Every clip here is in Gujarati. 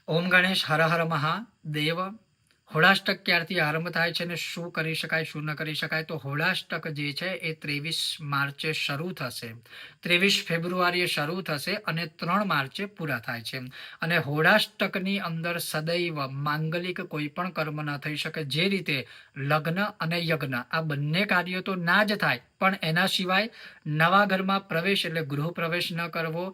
ઓમ ગણેશ હર હર મહાદેવ. હોળાષ્ટક ક્યારથી આરંભ થાય છે અને શું કરી શકાય શું ન કરી શકાય? તો હોળાષ્ટક જે છે એ 23 માર્ચે શરૂ થશે, 23 ફેબ્રુઆરીએ શરૂ થશે અને 3 માર્ચે પૂરા થાય છે. અને હોળાષ્ટકની અંદર સદૈવ માંગલિક કોઈ પણ કર્મ ન થઈ શકે. જે રીતે લગ્ન અને યજ્ઞ આ બંને કાર્યો તો ના જ થાય, પણ એના સિવાય નવા ઘરમાં પ્રવેશ એટલે ગૃહ પ્રવેશ ન કરવો,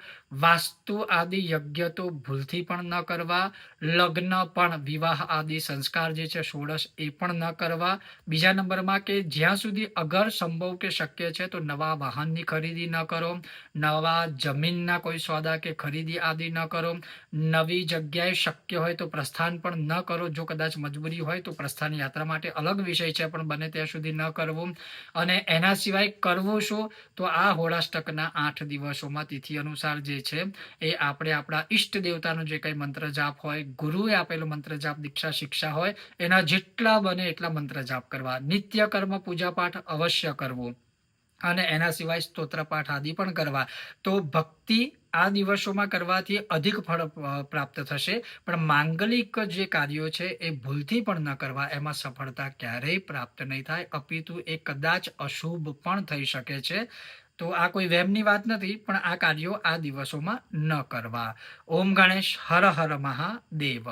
વાસ્તુ આદિ યજ્ઞ તો ભૂલથી પણ ન કરવા, લગ્ન પણ વિવાહ આદિ સંસ્કાર જે છે ષોડશ એ પણ ન કરવા. બીજા નંબરમાં કે જ્યાં સુધી અગર સંભવ કે શક્ય છે તો નવા વાહનની ખરીદી ન કરો, નવા જમીનના કોઈ સોદા કે ખરીદી આદિ ન કરો, નવી જગ્યાએ શક્ય હોય તો પ્રસ્થાન પણ ન કરો. જો કદાચ મજબૂરી હોય તો પ્રસ્થાન યાત્રા માટે અલગ વિષય છે, પણ બને ત્યાં સુધી ન કરવું. અને એના સિવાય કરવું શું? તો આ હોળાષ્ટકના 8 દિવસોમાં તિથિ અનુસાર જે છે એ આપણે આપણા ઈષ્ટ દેવતાનો જે કંઈ મંત્ર જાપ હોય, ગુરુએ આપેલો મંત્ર જાપ દીક્ષા શિક્ષા હોય એના જેટલા બને એટલા મંત્ર જાપ કરવા. નિત્ય કર્મ પૂજાપાઠ અવશ્ય કરવું અને એના સિવાય સ્તોત્ર પાઠ આદિ પણ કરવા. તો ભક્તિ આ દિવસોમાં કરવાથી અધિક ફળ પ્રાપ્ત થશે. પણ માંગલિક જે કાર્યો છે એ ભૂલથી પણ ન કરવા, એમાં સફળતા ક્યારેય પ્રાપ્ત નહીં થાય, અપિતુ એ કદાચ અશુભ પણ થઈ શકે છે. તો આ કોઈ વહેમની વાત નથી, પણ આ કાર્યો આ દિવસોમાં ન કરવા. ઓમ ગણેશ હર હર મહાદેવ.